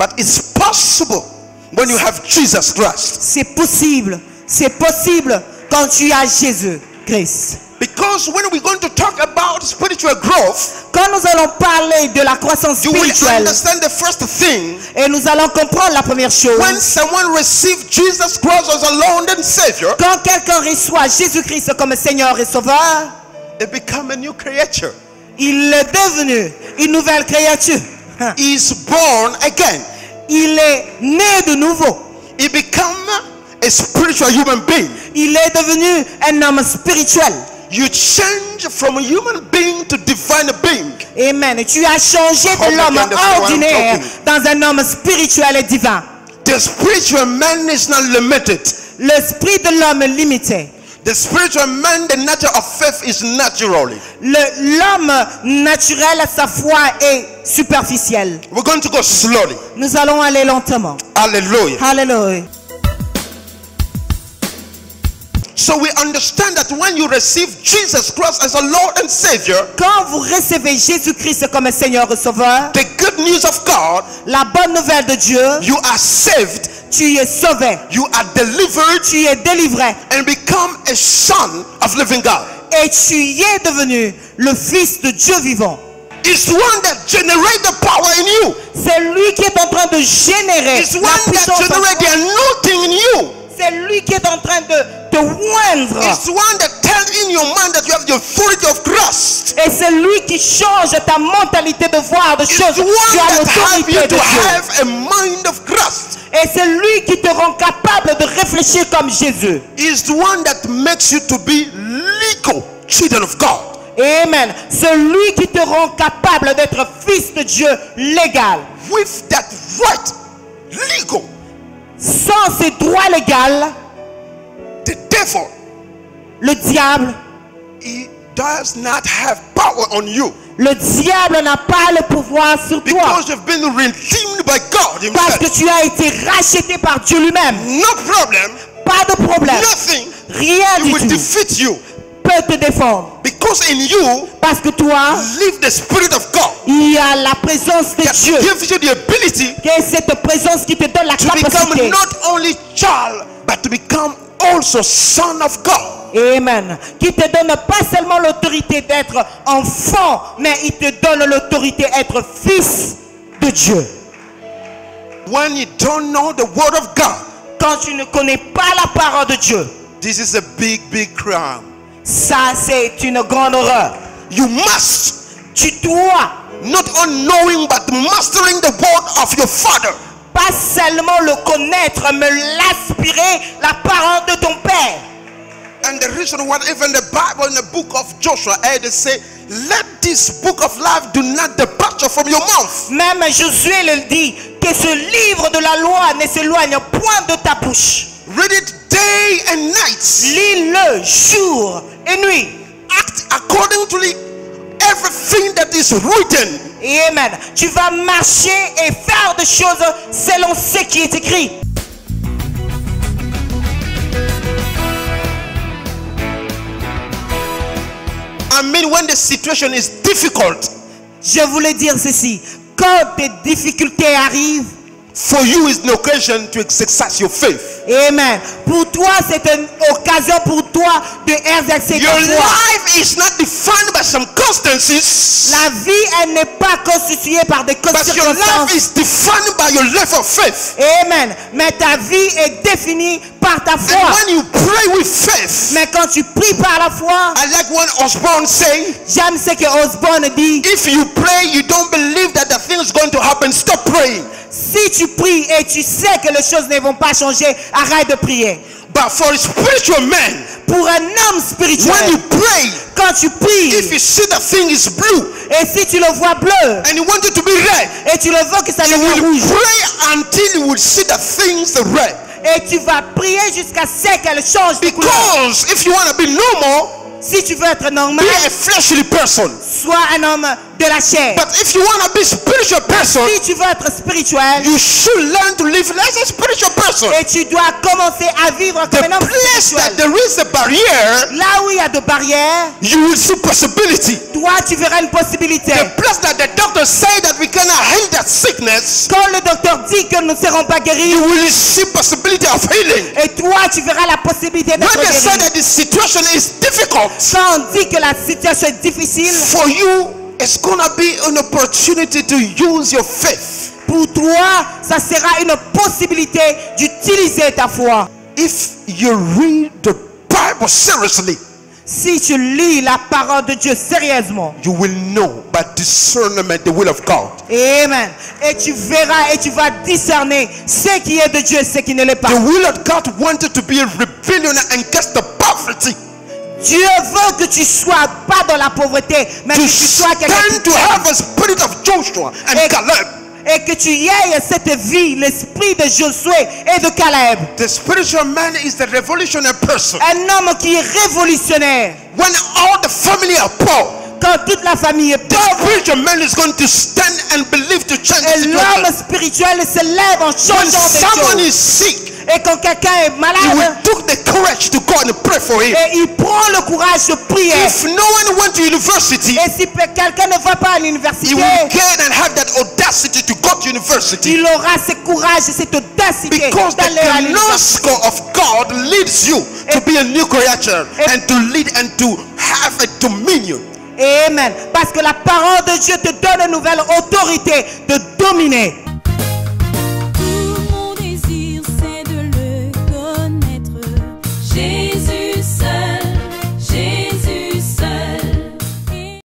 But it's possible when you have Jesus Christ. C'est possible. C'est possible quand tu as Jésus-Christ. Because when we're going to talk about spiritual growth, Quand nous allons parler de la croissance you will spirituelle, understand the first thing. et nous allons comprendre la première chose. When someone receives Jesus Christ as a Lord and Savior, Quand quelqu'un reçoit Jésus-Christ comme Seigneur et Sauveur, they become a new creature. il est devenu une nouvelle créature. He is born again. Il est né de nouveau. He become a spiritual human being. Il est devenu un homme spirituel. You change from a human being to divine being. Amen. Tu as changé de l'homme ordinaire dans un homme spirituel et divin. The spiritual man is not limited. L'esprit de l'homme est limité. The spiritual man, the nature of faith is naturally. L'homme naturel, sa foi est superficielle. We're going to go slowly. Nous allons aller lentement. Hallelujah. Alléluia. So we understand that when you receive Jesus Christ as a Lord and Savior, Quand vous recevez Jésus-Christ comme Seigneur et Sauveur, the good news of God, la bonne nouvelle de Dieu, you are saved, tu es sauvé, you are delivered, tu es délivré and become a son of living God. et tu y es devenu le Fils de Dieu vivant. It's the one that generates the power in you. C'est lui qui est en train de générer It's one la that puissance en generates the toi. anointing in you. C'est lui qui est en train de te oindre. It's the one that tells in your mind that you have the authority of Christ. Et c'est lui qui change ta mentalité de voir de It's choses. the one Tu as that helps l'autorité you de to Dieu. have a mind of Christ. Et c'est lui qui te rend capable de réfléchir comme Jésus. Is the one that makes you to be legal children of God. Amen. C'est lui qui te rend capable d'être fils de Dieu légal. With that right, legal, Sans ces droits légaux, the devil, le diable, he does not have power on you. le diable n'a pas le pouvoir sur toi. Because you've been redeemed by God Parce que himself. tu as été racheté par Dieu lui-même. No problem, Pas de problème. nothing Rien du will tout defeat you. peut te défendre. Because in you Parce que toi, live the Spirit of God il y a la présence de that Dieu. gives you the ability Et cette présence qui te donne la to become capacité. not only child but to become also son of God. Amen. Qui te donne pas seulement l'autorité d'être enfant, mais il te donne l'autorité d'être fils de Dieu. When you don't know the word of God, Quand tu ne connais pas la parole de Dieu, this is a big crime. ça c'est une grande horreur. You must Tu dois not only knowing but mastering the word of your father. pas seulement le connaître, mais l'aspirer, la parole de ton Père. And the reason why even the Bible in the book of Joshua, they say, let this book of life do not depart from your mouth. Même Josué le dit, que ce livre de la loi ne s'éloigne point de ta bouche. Read it day and night. Lis-le jour et nuit. Act according to everything that is written. Amen. Tu vas marcher et faire des choses selon ce qui est écrit. I mean, when the situation is difficult, Je voulais dire ceci. Quand des difficultés arrivent, for you is an occasion to exercise your faith. Amen. Pour toi, c'est une occasion pour toi de exercer ta Your foi. life is not defined by some circumstances, La vie, elle n'est pas constituée par des but your life circonstances. is defined by your level of faith. Amen. Mais ta vie est définie par ta And foi. when you pray with faith, Mais quand tu pries par la foi, I like what Osborne say, j'aime ce que Osborne dit. if you pray, you don't believe that the thing is going to happen, stop praying. Si tu pries et tu sais que les choses ne vont pas changer, arrête de prier. But for a spiritual man, Pour un homme spirituel, when you pray, quand tu pries, if you see the thing is blue et si tu le vois bleu, and you want it to be red, et tu le veux que ça you devienne will rouge, pray until you will see the things red. et tu vas prier jusqu'à ce qu'elle change de couleur. Because if you want to be normal, Si tu veux être normal, be a fleshly person. sois un homme de la chair. But if you want to be a spiritual person, Si tu veux être spirituel, you should learn to live as a spiritual person. et tu dois commencer à vivre The comme un homme place that spirituel. there is a barrier, Là où il y a de barrières, you will see possibility. toi tu verras une possibilité. The place that the doctor say that we cannot heal that sickness, Quand le docteur dit que nous ne serons pas guéris, you will see possibility of healing. et toi tu verras la possibilité d'être When they say guéri. that the situation is difficult, Quand on dit que la situation est difficile, for you, it's gonna be an opportunity to use your faith. pour toi, ça sera une possibilité d'utiliser ta foi. If you read the Bible seriously, Si tu lis la parole de Dieu sérieusement, you will know by discernment the will of God. amen, et tu verras et tu vas discerner ce qui est de Dieu, ce qui ne l'est pas. The will of God wanted to be a rebellion against the poverty, Dieu veut que tu sois pas dans la pauvreté, mais to que tu sois quelqu'un stand to have a spirit of Joshua and Et- Caleb. et que tu aies cette vie, l'esprit de Josué et de Caleb. The spiritual man is the revolutionary person. Un homme qui est révolutionnaire. When all the family are poor, Quand toute la famille est the pauvre, spiritual man is going to stand and believe to change the et l'homme situation. spirituel se lève en When changeant someone de is choses. sick, Et quand quelqu'un est he malade, will took the courage to go and pray for him. et il prend le courage de prier. If no one went to university, Et si quelqu'un ne va pas à he l'université, will get and have that audacity to go to university. il aura ce courage et cette audacité Because the d'aller à l'université. gnosko of God leads you to be a new creature and to lead and to have a dominion. Amen. Parce que la parole de Dieu te donne une nouvelle autorité de dominer.